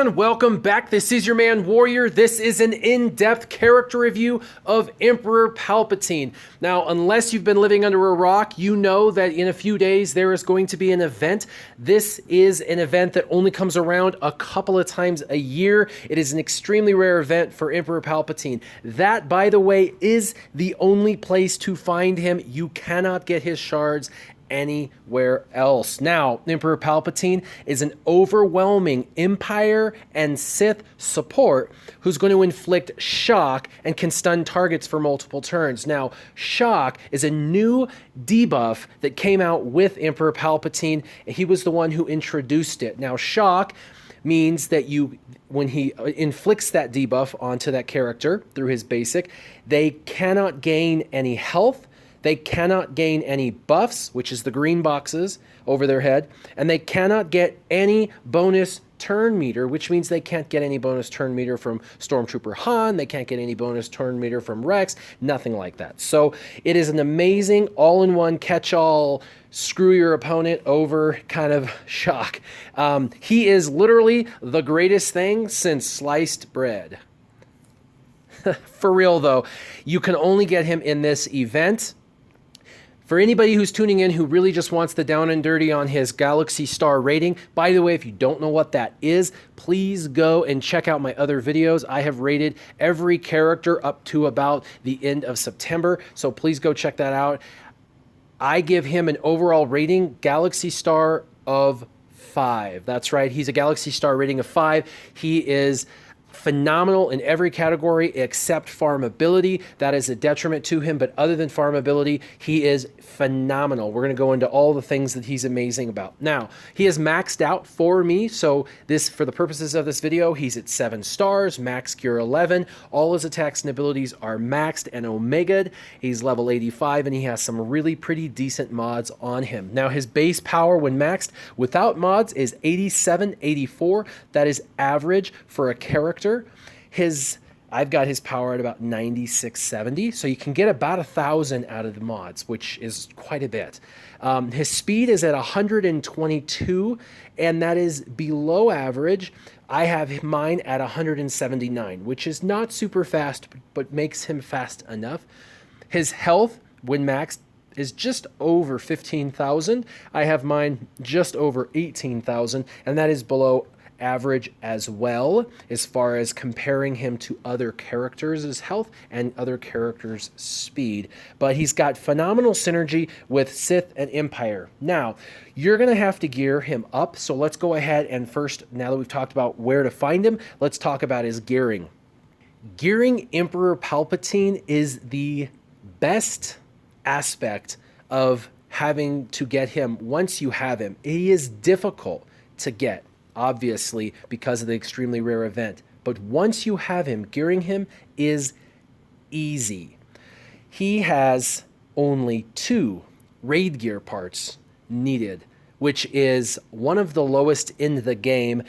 and welcome back. This is your man Warrior. This is an in-depth character review of Emperor Palpatine. Now, unless you've been living under a rock, you know that in a few days there is going to be an event. This is an event that only comes around a couple of times a year. It is an extremely rare event for Emperor Palpatine. That, by the way, is the only place to find him. You cannot get his shards anywhere else. Now, Emperor Palpatine is an overwhelming Empire and Sith support who's going to inflict shock and can stun targets for multiple turns. Now, shock is a new debuff that came out with Emperor Palpatine. He was the one who introduced it. Now, shock means that when he inflicts that debuff onto that character through his basic, they cannot gain any health. They cannot gain any buffs, which is the green boxes over their head, and they cannot get any bonus turn meter, which means they can't get any bonus turn meter from Stormtrooper Han, they can't get any bonus turn meter from Rex, nothing like that. So it is an amazing all-in-one catch-all, screw your opponent over kind of shock. He is literally the greatest thing since sliced bread. For real though, you can only get him in this event. For anybody who's tuning in who really just wants the down and dirty on his Galaxy Star rating, by the way, if you don't know what that is, please go and check out my other videos. I have rated every character up to about the end of September, so please go check that out. I give him an overall rating, Galaxy Star of 5. That's right, he's a Galaxy Star rating of 5. He is phenomenal in every category except farmability. That is a detriment to him, but other than farmability, he is phenomenal. We're going to go into all the things that he's amazing about. Now, he is maxed out for me, so this, for the purposes of this video, he's at 7 stars, max gear 11. All his attacks and abilities are maxed and omega'd. He's level 85, and he has some really pretty decent mods on him. Now, his base power when maxed without mods is 8784. That is average for a character. I've got his power at about 9670, so you can get about 1,000 out of the mods, which is quite a bit. His speed is at 122, and that is below average. I have mine at 179, which is not super fast, but makes him fast enough. His health, when maxed, is just over 15,000. I have mine just over 18,000, and that is below average as well, as far as comparing him to other characters' health and other characters' speed. But he's got phenomenal synergy with Sith and Empire. Now, you're going to have to gear him up, so let's go ahead and first, now that we've talked about where to find him, let's talk about his gearing. Gearing Emperor Palpatine is the best aspect of having to get him once you have him. He is difficult to get, obviously, because of the extremely rare event. But once you have him, gearing him is easy. He has only 2 raid gear parts needed, which is one of the lowest in the game.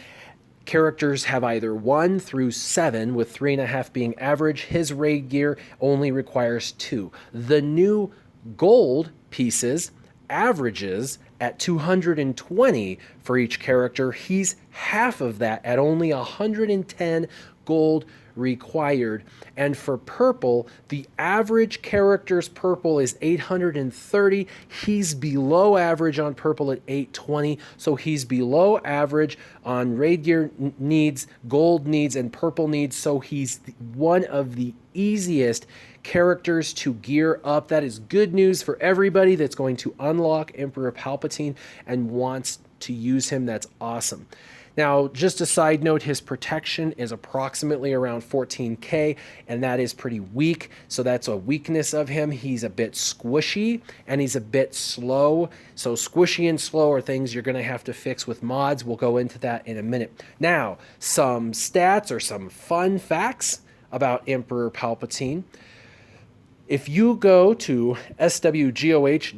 Characters have either 1 through 7, with 3.5 being average. His raid gear only requires 2. The new gold pieces averages at 220 for each character. He's half of that at only 110 gold required. And for purple, the average character's purple is 830. He's below average on purple at 820, so he's below average on raid gear needs, gold needs, and purple needs, so he's one of the easiest characters to gear up. That is good news for everybody that's going to unlock Emperor Palpatine and wants to use him. That's awesome. Now, just a side note, his protection is approximately around 14k, and that is pretty weak, so that's a weakness of him. He's a bit squishy, and he's a bit slow, so squishy and slow are things you're going to have to fix with mods. We'll go into that in a minute. Now, some stats or some fun facts about Emperor Palpatine. If you go to swgoh.gg,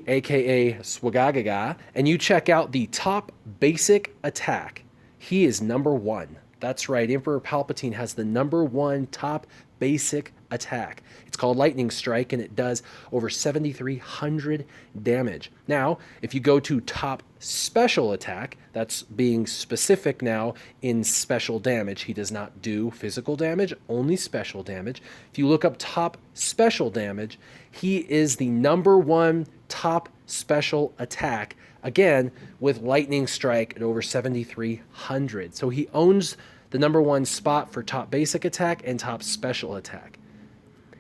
aka Swagagaga, and you check out the top basic attack, he is number 1. That's right, Emperor Palpatine has the #1 top basic attack. It's called Lightning Strike, and it does over 7,300 damage. Now, if you go to top special attack, that's being specific now in special damage. He does not do physical damage, only special damage. If you look up top special damage, he is the #1 top special attack, again, with Lightning Strike at over 7,300. So he owns the #1 spot for top basic attack and top special attack.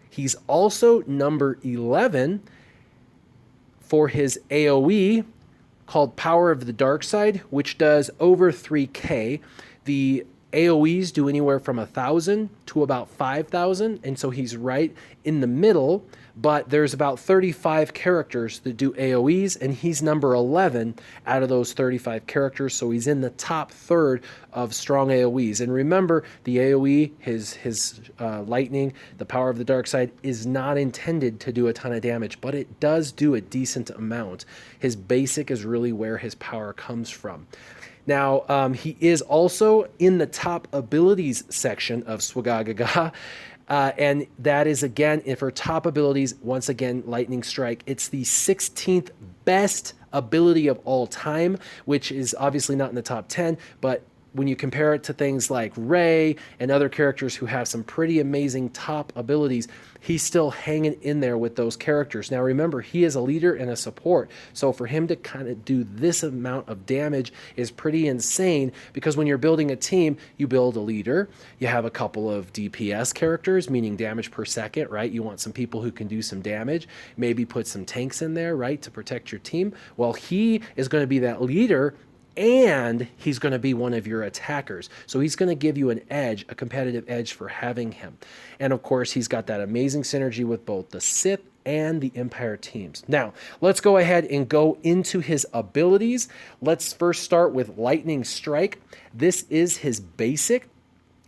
He's also number 11 for his AoE called Power of the Dark Side, which does over 3K. The AoEs do anywhere from 1,000 to about 5,000, and so he's right in the middle, but there's about 35 characters that do AoEs, and he's number 11 out of those 35 characters, so he's in the top third of strong AoEs. And remember, the AoE, his lightning, the Power of the Dark Side, is not intended to do a ton of damage, but it does do a decent amount. His basic is really where his power comes from. Now, he is also in the top abilities section of Swagagaga, and that is, again, for top abilities, once again, Lightning Strike. It's the 16th best ability of all time, which is obviously not in the top 10, but when you compare it to things like Rey and other characters who have some pretty amazing top abilities, he's still hanging in there with those characters. Now remember, he is a leader and a support, so for him to kind of do this amount of damage is pretty insane, because when you're building a team, you build a leader, you have a couple of DPS characters, meaning damage per second, right? You want some people who can do some damage, maybe put some tanks in there, right, to protect your team. Well, he is going to be that leader, and he's going to be one of your attackers. So he's going to give you an edge, a competitive edge for having him. And of course, he's got that amazing synergy with both the Sith and the Empire teams. Now, let's go ahead and go into his abilities. Let's first start with Lightning Strike. This is his basic.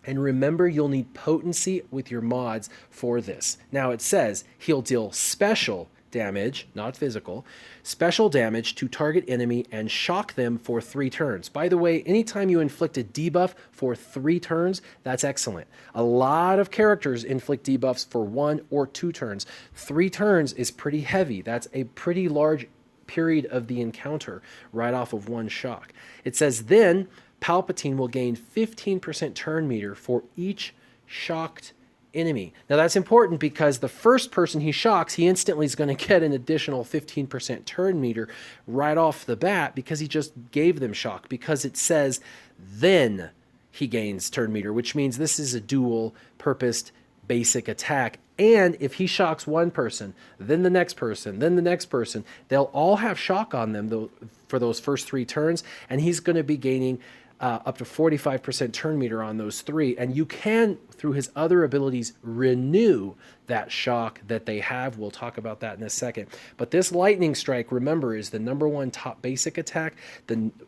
And remember, you'll need potency with your mods for this. Now, it says he'll deal special damage, not physical, special damage to target enemy and shock them for 3 turns. By the way, anytime you inflict a debuff for 3 turns, that's excellent. A lot of characters inflict debuffs for 1 or 2 turns. 3 turns is pretty heavy. That's a pretty large period of the encounter right off of 1 shock. It says then Palpatine will gain 15% turn meter for each shocked enemy. Now that's important because the first person he shocks, he instantly is going to get an additional 15% turn meter right off the bat, because he just gave them shock, because it says then he gains turn meter, which means this is a dual purposed basic attack. And if he shocks one person, then the next person, then the next person, they'll all have shock on them for those first 3 turns, and he's going to be gaining up to 45% turn meter on those 3, and you can, through his other abilities, renew that shock that they have. We'll talk about that in a second. But this Lightning Strike, remember, is the #1 top basic attack.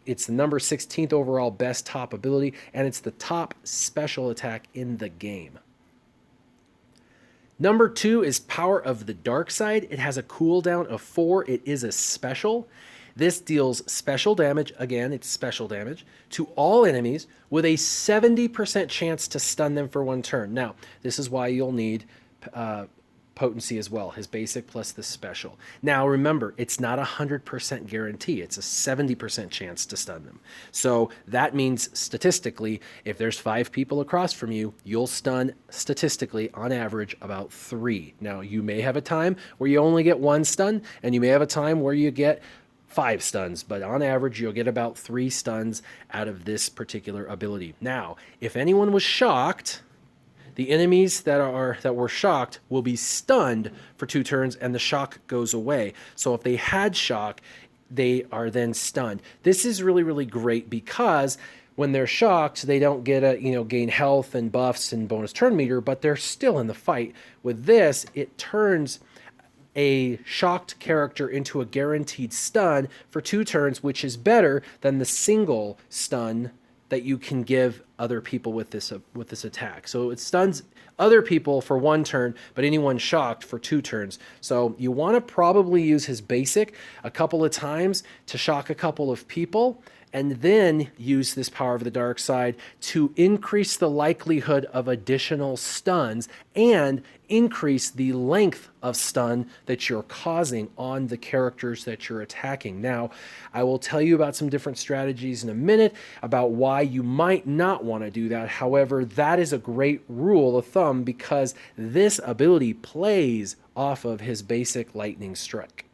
It's the number 16th overall best top ability, and it's the top special attack in the game. Number 2 is Power of the Dark Side. It has a cooldown of 4. It is a special. This deals special damage, again, it's special damage, to all enemies with a 70% chance to stun them for 1 turn. Now, this is why you'll need potency as well, his basic plus the special. Now, remember, it's not a 100% guarantee. It's a 70% chance to stun them. So that means statistically, if there's 5 people across from you, you'll stun statistically, on average, about 3. Now, you may have a time where you only get 1 stun, and you may have a time where you get 5 stuns, but on average, you'll get about 3 stuns out of this particular ability. Now, if anyone was shocked, the enemies that were shocked will be stunned for 2 turns, and the shock goes away. So if they had shock, they are then stunned. This is really, really great, because when they're shocked, they don't get gain health and buffs and bonus turn meter, but they're still in the fight. With this, it turns a shocked character into a guaranteed stun for 2 turns, which is better than the single stun that you can give other people with this attack. So it stuns other people for 1 turn, but anyone shocked for 2 turns. So you want to probably use his basic a couple of times to shock a couple of people, and then use this power of the dark side to increase the likelihood of additional stuns and increase the length of stun that you're causing on the characters that you're attacking. Now, I will tell you about some different strategies in a minute about why you might not want to do that. However, that is a great rule of thumb because this ability plays off of his basic lightning strike.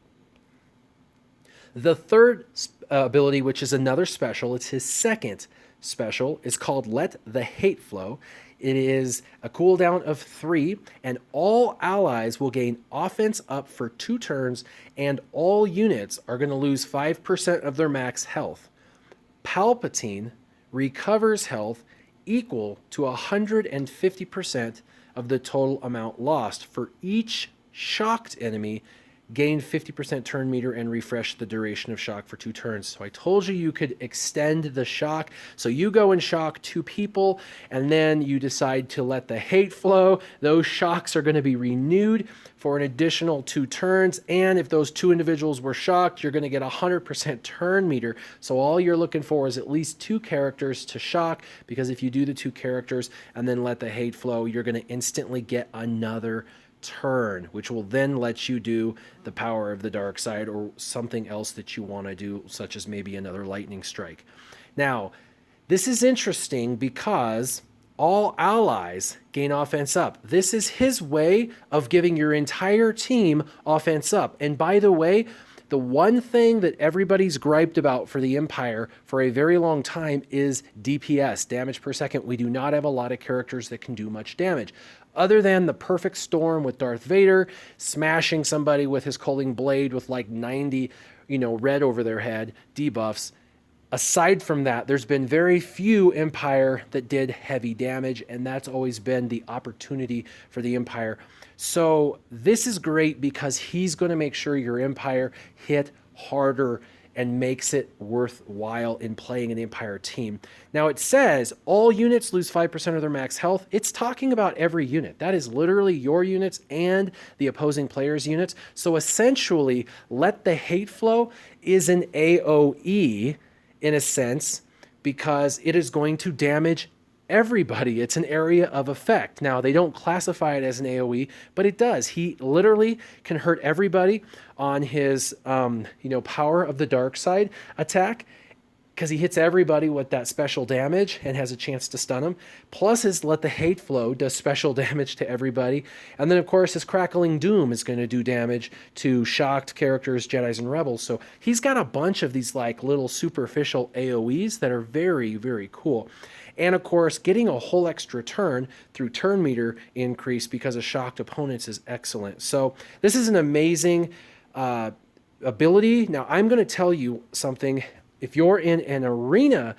The third ability, which is another special, it's his second special, is called Let the Hate Flow. It is a cooldown of 3, and all allies will gain offense up for 2 turns, and all units are going to lose 5% of their max health. Palpatine recovers health equal to 150% of the total amount lost for each shocked enemy. Gain 50% turn meter and refresh the duration of shock for 2 turns. So I told you you could extend the shock. So you go and shock 2 people, and then you decide to let the hate flow. Those shocks are going to be renewed for an additional 2 turns. And if those 2 individuals were shocked, you're going to get 100% turn meter. So all you're looking for is at least 2 characters to shock, because if you do the 2 characters and then let the hate flow, you're going to instantly get another turn, which will then let you do the power of the dark side or something else that you want to do, such as maybe another lightning strike. Now, this is interesting because all allies gain offense up. This is his way of giving your entire team offense up. And by the way, the one thing that everybody's griped about for the Empire for a very long time is DPS, damage per second. We do not have a lot of characters that can do much damage. Other than the perfect storm with Darth Vader, smashing somebody with his culling blade with like 90, red over their head, debuffs. Aside from that, there's been very few Empire that did heavy damage, and that's always been the opportunity for the Empire. So this is great because he's going to make sure your Empire hit harder and makes it worthwhile in playing an Empire team. Now it says all units lose 5% of their max health. It's talking about every unit. That is literally your units and the opposing player's units. So essentially, Let the Hate Flow is an AoE in a sense because it is going to damage everybody. It's an area of effect. Now, they don't classify it as an AoE, but it does. He literally can hurt everybody on his, power of the dark side attack because he hits everybody with that special damage and has a chance to stun them. Plus, his Let the Hate Flow does special damage to everybody. And then, of course, his Crackling Doom is going to do damage to shocked characters, Jedis, and Rebels. So he's got a bunch of these like little superficial AoEs that are very, very cool. And of course, getting a whole extra turn through turn meter increase because of shocked opponents is excellent. So this is an amazing ability. Now, I'm going to tell you something. If you're in an arena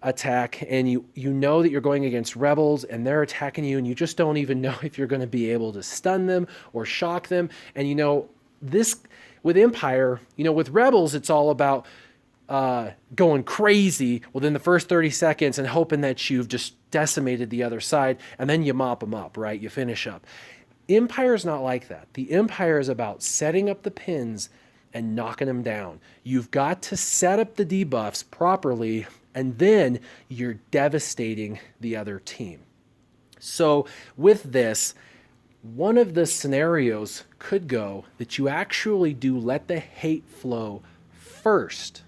attack and you know that you're going against rebels and they're attacking you and you just don't even know if you're going to be able to stun them or shock them. And this with Empire, with rebels, it's all about going crazy within the first 30 seconds and hoping that you've just decimated the other side, and then you mop them up, right? You finish up. Empire's not like that. The Empire is about setting up the pins and knocking them down. You've got to set up the debuffs properly, and then you're devastating the other team. So with this, one of the scenarios could go that you actually do Let the Hate Flow first.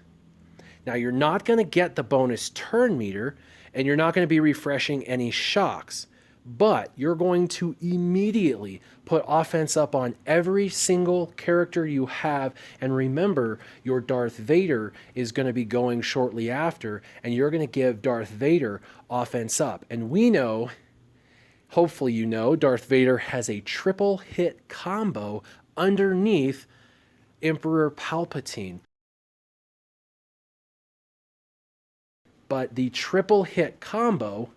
Now, you're not going to get the bonus turn meter, and you're not going to be refreshing any shocks, but you're going to immediately put offense up on every single character you have. And remember, your Darth Vader is going to be going shortly after, and you're going to give Darth Vader offense up. And we know, hopefully Darth Vader has a triple hit combo underneath Emperor Palpatine. But the triple hit combo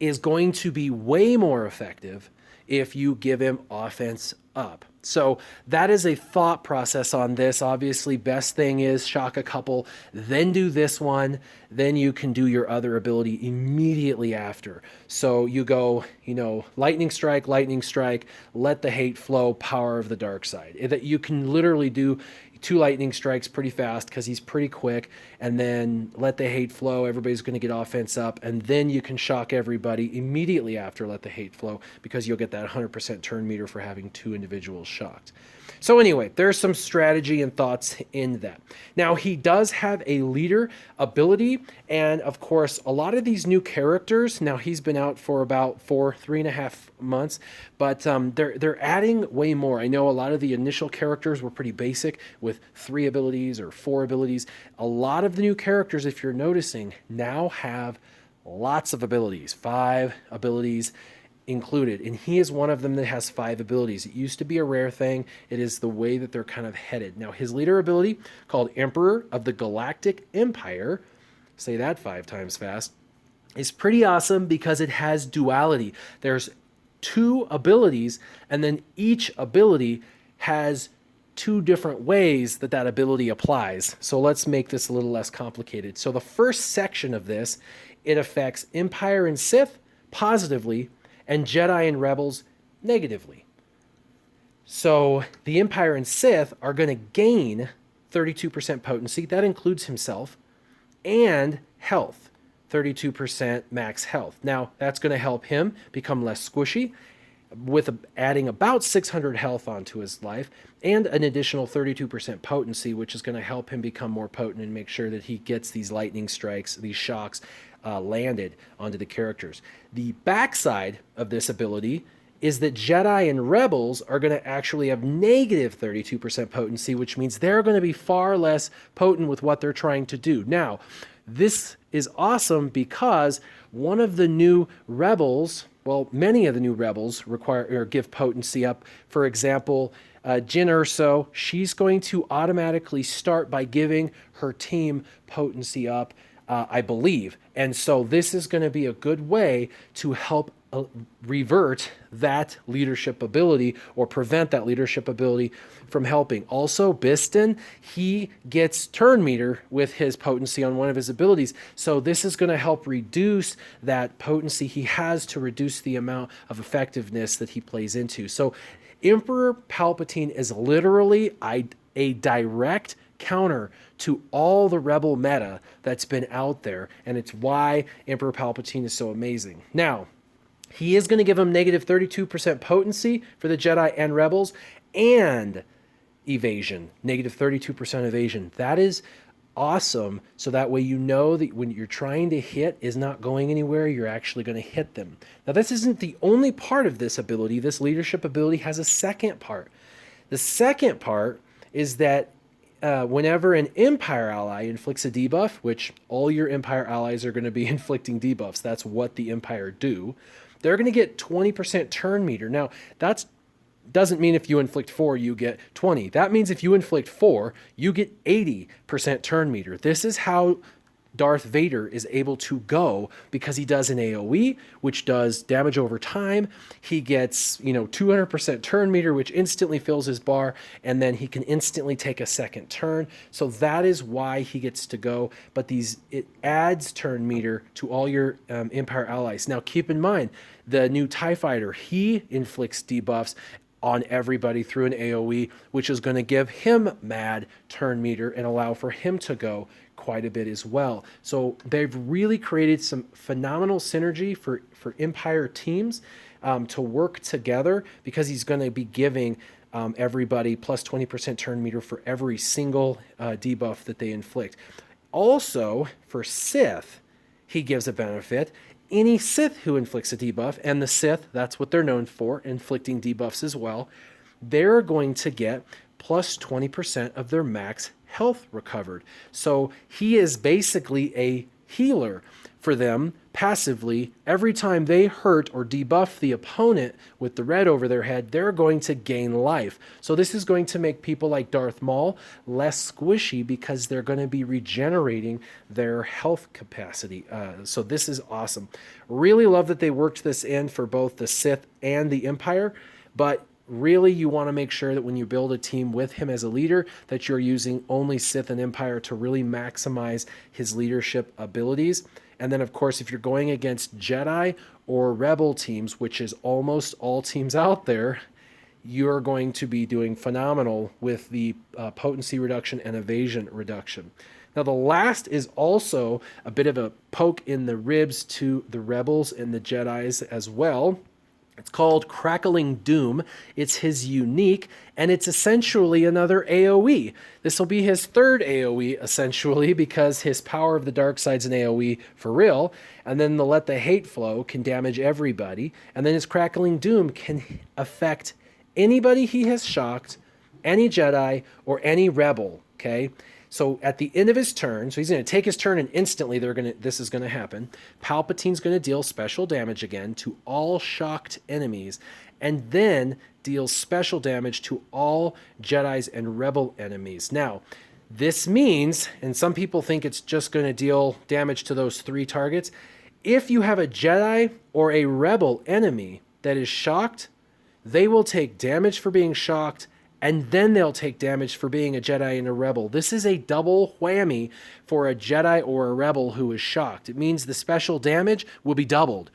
is going to be way more effective if you give him offense up. So that is a thought process on this. Obviously, best thing is shock a couple, then do this one, then you can do your other ability immediately after. So you go, lightning strike, let the hate flow, power of the dark side. That you can literally do 2 lightning strikes pretty fast because he's pretty quick, and then let the hate flow. Everybody's going to get offense up, and then you can shock everybody immediately after let the hate flow because you'll get that 100% turn meter for having 2 individuals shocked. So anyway, there's some strategy and thoughts in that. Now, he does have a leader ability, and of course, a lot of these new characters, now he's been out for about 3.5 months, but they're adding way more. I know a lot of the initial characters were pretty basic with 3 abilities or 4 abilities. A lot of the new characters, if you're noticing, now have lots of abilities, 5 abilities included, and he is one of them that has 5 abilities. It used to be a rare thing. It is the way that they're kind of headed. Now, his leader ability, called Emperor of the Galactic Empire, say that 5 times fast, is pretty awesome because it has duality. There's 2 abilities, and then each ability has 2 different ways that that ability applies. So let's make this a little less complicated. So the first section of this, it affects Empire and Sith positively, and Jedi and Rebels negatively. So the Empire and Sith are going to gain 32% potency. That includes himself, and health, 32% max health. Now, that's going to help him become less squishy, with adding about 600 health onto his life, and an additional 32% potency, which is going to help him become more potent and make sure that he gets these lightning strikes, these shocks, landed onto the characters. The backside of this ability is that Jedi and Rebels are going to actually have negative 32% potency, which means they're going to be far less potent with what they're trying to do. Now, this is awesome because one of the new Rebels, well, many of the new Rebels require or give potency up. For example, Jyn Erso, she's going to automatically start by giving her team potency up, I believe. And so this is going to be a good way to help revert that leadership ability or prevent that leadership ability from helping. Also, Biston, he gets turn meter with his potency on one of his abilities. So this is going to help reduce that potency he has to reduce the amount of effectiveness that he plays into. So Emperor Palpatine is literally a direct counter to all the Rebel meta that's been out there, and it's why Emperor Palpatine is so amazing. Now, he is going to give him negative 32% potency for the Jedi and Rebels, and evasion, negative 32% evasion. That is awesome, so that way you know that when you're trying to hit is not going anywhere, you're actually going to hit them. Now, this isn't the only part of this ability. This leadership ability has a second part. The second part is that whenever an Empire ally inflicts a debuff, which all your Empire allies are going to be inflicting debuffs, that's what the Empire do, they're going to get 20% turn meter. Now, that doesn't mean if you inflict 4, you get 20. That means if you inflict 4, you get 80% turn meter. This is how Darth Vader is able to go, because he does an AoE, which does damage over time. He gets, 200% turn meter, which instantly fills his bar, and then he can instantly take a second turn. So that is why he gets to go. But it adds turn meter to all your Empire allies. Now, keep in mind, the new TIE Fighter, he inflicts debuffs on everybody through an AoE, which is going to give him mad turn meter and allow for him to go quite a bit as well. So they've really created some phenomenal synergy for Empire teams to work together, because he's going to be giving everybody plus 20% turn meter for every single debuff that they inflict. Also, for Sith, he gives a benefit. Any Sith who inflicts a debuff, and the Sith, that's what they're known for, inflicting debuffs as well, they're going to get plus 20% of their max health recovered. So he is basically a healer for them passively. Every time they hurt or debuff the opponent with the red over their head, they're going to gain life. So this is going to make people like Darth Maul less squishy, because they're going to be regenerating their health capacity. So this is awesome. Really love that they worked this in for both the Sith and the Empire, but really, you want to make sure that when you build a team with him as a leader, that you're using only Sith and Empire to really maximize his leadership abilities. And then, of course, if you're going against Jedi or Rebel teams, which is almost all teams out there, you're going to be doing phenomenal with the potency reduction and evasion reduction. Now, the last is also a bit of a poke in the ribs to the Rebels and the Jedis as well. It's called Crackling Doom. It's his unique, and it's essentially another AoE. This will be his third AoE, essentially, because his Power of the Dark Side's an AoE for real, and then the Let the Hate Flow can damage everybody, and then his Crackling Doom can affect anybody he has shocked, any Jedi, or any Rebel, okay? So at the end of his turn, so he's going to take his turn and instantly this is going to happen. Palpatine's going to deal special damage again to all shocked enemies and then deals special damage to all Jedis and Rebel enemies. Now, this means, and some people think it's just going to deal damage to those 3 targets, if you have a Jedi or a Rebel enemy that is shocked, they will take damage for being shocked, and then they'll take damage for being a Jedi and a Rebel. This is a double whammy for a Jedi or a Rebel who is shocked. It means the special damage will be doubled.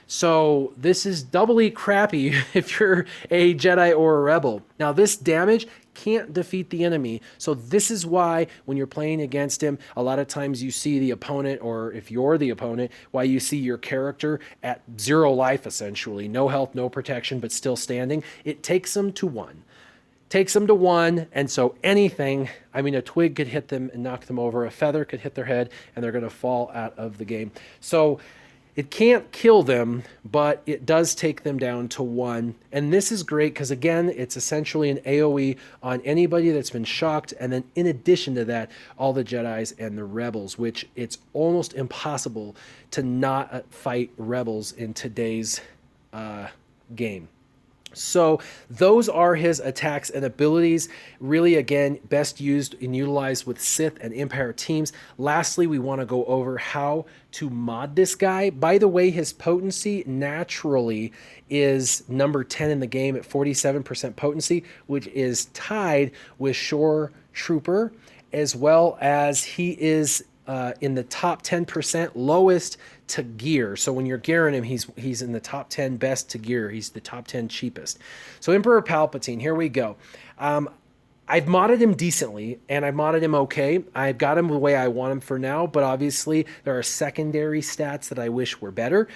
So this is doubly crappy if you're a Jedi or a Rebel. Now, this damage can't defeat the enemy. So this is why when you're playing against him, a lot of times you see the opponent, or if you're the opponent, why you see your character at 0 life, essentially. No health, no protection, but still standing. It takes them to 1. Takes them to 1, and so anything, I mean, a twig could hit them and knock them over, a feather could hit their head, and they're going to fall out of the game. So it can't kill them, but it does take them down to 1. And this is great because, again, it's essentially an AoE on anybody that's been shocked, and then in addition to that, all the Jedis and the Rebels, which it's almost impossible to not fight Rebels in today's game. So those are his attacks and abilities. Really, again, best used and utilized with Sith and Empire teams. Lastly, we want to go over how to mod this guy. By the way, his potency naturally is number 10 in the game at 47% potency, which is tied with Shore Trooper, as well as he is in the top 10% lowest to gear. So when you're gearing him, he's in the top 10 best to gear. He's the top 10 cheapest. So Emperor Palpatine, here we go. I've modded him decently, and I've modded him okay. I've got him the way I want him for now, but obviously there are secondary stats that I wish were better.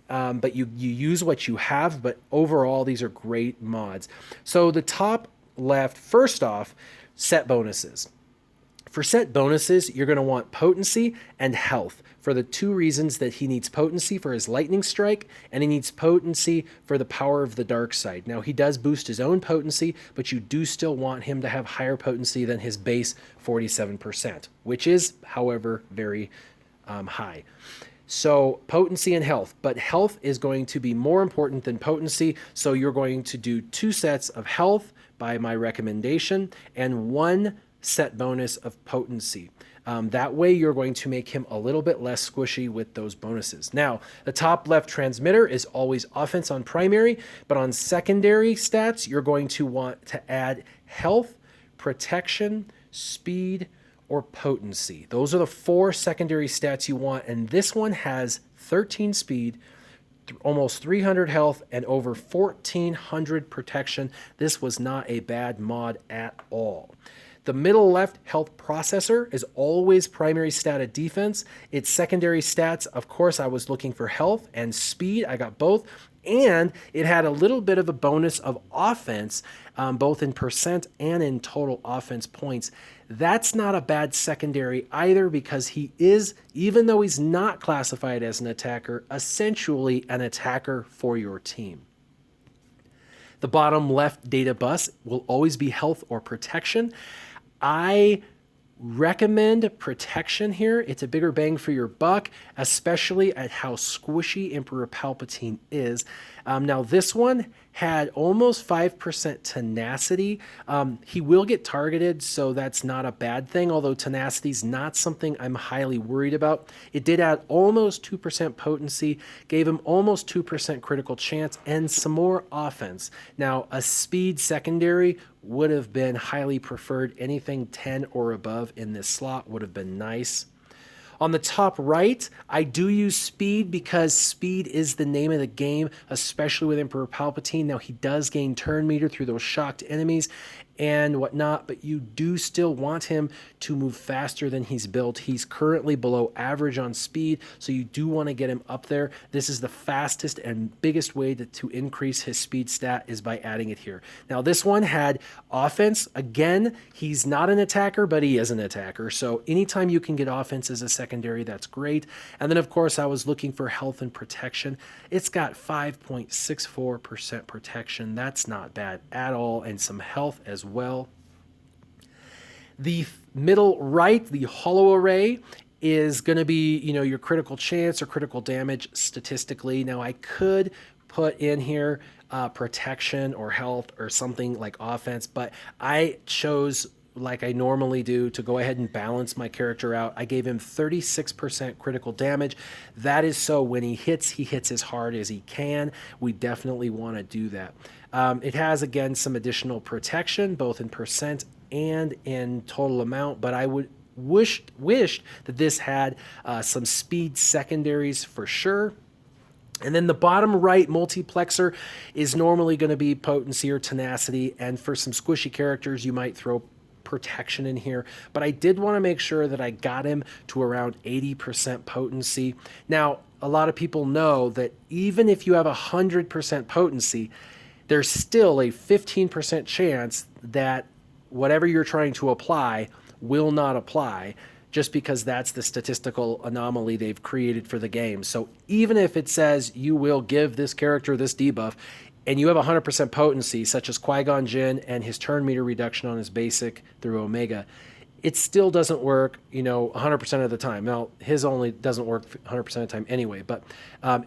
But you use what you have, but overall, these are great mods. So the top left, first off, set bonuses. For set bonuses, you're going to want potency and health for the 2 reasons that he needs potency for his lightning strike and he needs potency for the power of the dark side. Now, he does boost his own potency, but you do still want him to have higher potency than his base 47%, which is, however, very high. So potency and health, but health is going to be more important than potency. So you're going to do 2 sets of health by my recommendation and 1 set bonus of potency. That way you're going to make him a little bit less squishy with those bonuses. Now, the top left transmitter is always offense on primary, but on secondary stats, you're going to want to add health, protection, speed, or potency. Those are the 4 secondary stats you want, and this one has 13 speed, almost 300 health, and over 1,400 protection. This was not a bad mod at all. The middle left health processor is always primary stat of defense. Its secondary stats, of course, I was looking for health and speed. I got both. And it had a little bit of a bonus of offense, both in percent and in total offense points. That's not a bad secondary either, because he is, even though he's not classified as an attacker, essentially an attacker for your team. The bottom left data bus will always be health or protection. I recommend protection here. It's a bigger bang for your buck, especially at how squishy Emperor Palpatine is. Now, this one had almost 5% tenacity. He will get targeted, so that's not a bad thing, although tenacity is not something I'm highly worried about. It did add almost 2% potency, gave him almost 2% critical chance, and some more offense. Now, a speed secondary would have been highly preferred. Anything 10 or above in this slot would have been nice. On the top right, I do use speed because speed is the name of the game, especially with Emperor Palpatine. Now, he does gain turn meter through those shocked enemies and whatnot, but you do still want him to move faster than he's built. He's currently below average on speed, so you do want to get him up there. This is the fastest and biggest way to increase his speed stat is by adding it here. Now, this one had offense. Again, he's not an attacker, but he is an attacker, so anytime you can get offense as a secondary, that's great. And then, of course, I was looking for health and protection. It's got 5.64% protection. That's not bad at all, and some health as well. The middle right, the hollow array, is going to be, your critical chance or critical damage statistically. Now, I could put in here protection or health or something like offense, but I chose, like I normally do, to go ahead and balance my character out. I gave him 36% critical damage. That is so when he hits as hard as he can. We definitely want to do that. It has, again, some additional protection, both in percent and in total amount, but I would wished that this had some speed secondaries for sure. And then the bottom right multiplexer is normally going to be potency or tenacity, and for some squishy characters, you might throw protection in here, but I did want to make sure that I got him to around 80% potency. Now, a lot of people know that even if you have 100% potency, there's still a 15% chance that whatever you're trying to apply will not apply, just because that's the statistical anomaly they've created for the game. So even if it says you will give this character this debuff, and you have 100% potency, such as Qui-Gon Jinn and his turn meter reduction on his basic through Omega, it still doesn't work, 100% of the time. Now, his only doesn't work 100% of the time anyway, but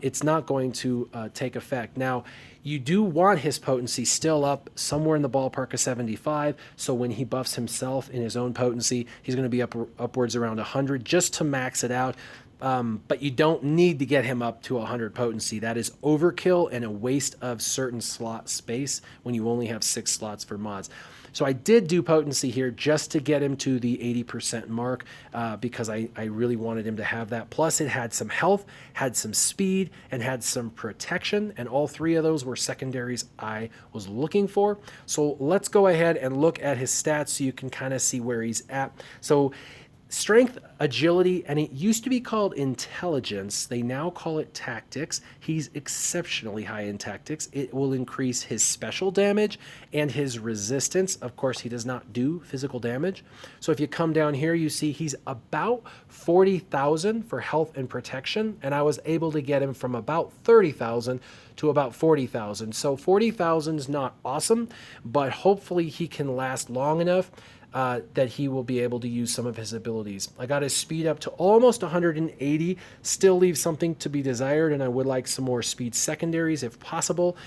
it's not going to take effect. Now, you do want his potency still up somewhere in the ballpark of 75, so when he buffs himself in his own potency, he's going to be upwards around 100 just to max it out. But you don't need to get him up to 100 potency. That is overkill and a waste of certain slot space when you only have 6 slots for mods. So I did do potency here just to get him to the 80% mark because I really wanted him to have that. Plus, it had some health, had some speed, and had some protection, and all 3 of those were secondaries I was looking for. So let's go ahead and look at his stats so you can kind of see where he's at. So strength, agility, and it used to be called intelligence. They now call it tactics. He's exceptionally high in tactics. It will increase his special damage and his resistance. Of course, he does not do physical damage. So if you come down here, you see he's about 40,000 for health and protection, and I was able to get him from about 30,000 to about 40,000. So 40,000 is not awesome, but hopefully he can last long enough that he will be able to use some of his abilities. I got his speed up to almost 180, still leaves something to be desired, and I would like some more speed secondaries if possible.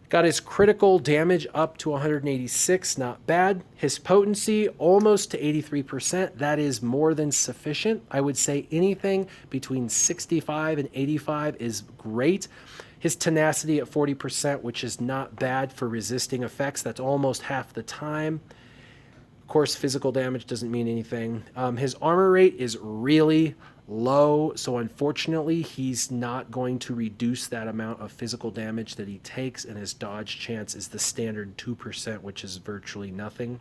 Got his critical damage up to 186, not bad. His potency almost to 83%, that is more than sufficient. I would say anything between 65 and 85 is great. His tenacity at 40%, which is not bad for resisting effects, that's almost half the time. Of course, physical damage doesn't mean anything. His armor rate is really low, so unfortunately he's not going to reduce that amount of physical damage that he takes, and his dodge chance is the standard 2%, which is virtually nothing.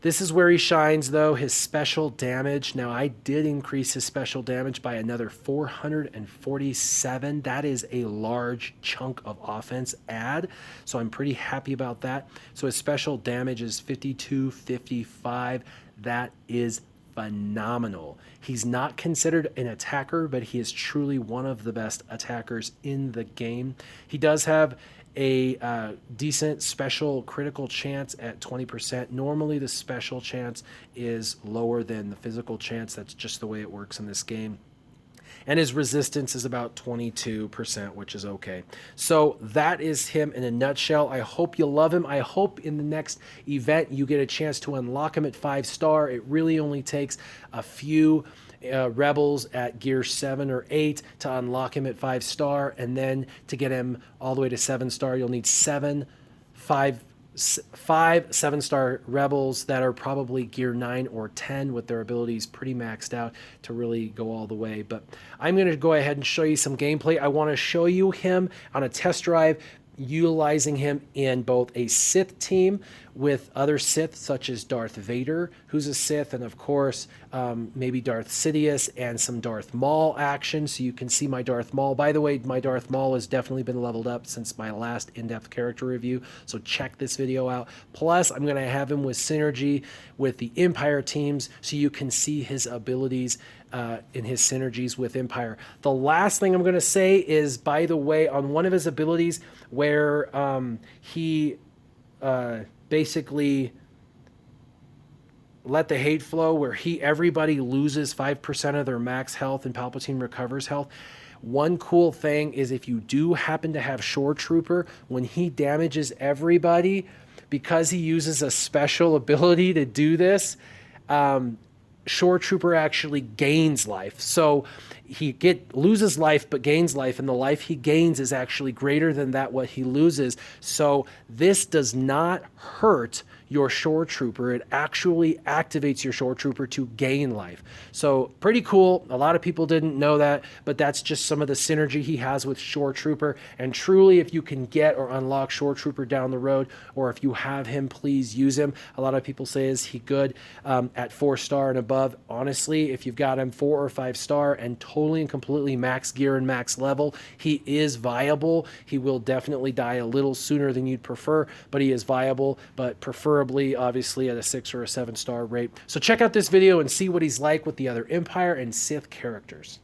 This is where he shines, though, his special damage. Now, I did increase his special damage by another 447. That is a large chunk of offense add, so I'm pretty happy about that. So his special damage is 5255. That is phenomenal. He's not considered an attacker, but he is truly one of the best attackers in the game. He does have a decent special critical chance at 20%. Normally the special chance is lower than the physical chance. That's just the way it works in this game. And his resistance is about 22%, which is okay. So that is him in a nutshell. I hope you love him. I hope in the next event you get a chance to unlock him at 5-star. It really only takes a few rebels at gear 7 or 8 to unlock him at 5-star, and then to get him all the way to 7-star, you'll need 7 5 5 7-star rebels that are probably gear 9 or 10 with their abilities pretty maxed out to really go all the way. But I'm going to go ahead and show you some gameplay. I want to show you him on a test drive, utilizing him in both a Sith team with other Sith such as Darth Vader, who's a Sith, and of course maybe Darth Sidious and some Darth Maul action. So you can see my Darth Maul. By the way, my Darth Maul has definitely been leveled up since my last in-depth character review, so check this video out. Plus I'm going to have him with synergy with the Empire teams so you can see his abilities in his synergies with Empire. The last thing I'm going to say is, by the way, on one of his abilities where he basically let the hate flow, where everybody loses 5% of their max health and Palpatine recovers health. One cool thing is, if you do happen to have Shore Trooper, when he damages everybody, because he uses a special ability to do this, Shore Trooper actually gains life. So he loses life but gains life, and the life he gains is actually greater than what he loses. So this does not hurt your Shore Trooper. It actually activates your Shore Trooper to gain life. So pretty cool. A lot of people didn't know that, but that's just some of the synergy he has with Shore Trooper. And truly, if you can get or unlock Shore Trooper down the road, or if you have him, please use him. A lot of people say, is he good at 4-star and above? Honestly, if you've got him 4 or 5-star and totally and completely max gear and max level, he is viable. He will definitely die a little sooner than you'd prefer, but he is viable, but preferably obviously at a 6 or a 7-star rate. So check out this video and see what he's like with the other Empire and Sith characters.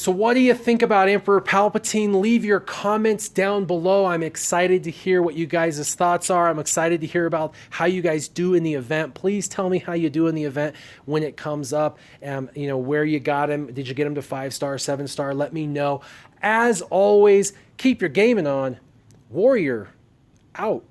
So what do you think about Emperor Palpatine? Leave your comments down below. I'm excited to hear what you guys' thoughts are. I'm excited to hear about how you guys do in the event. Please tell me how you do in the event when it comes up. You know, where you got him. Did you get him to 5-star, 7-star? Let me know. As always, keep your gaming on. Warrior out.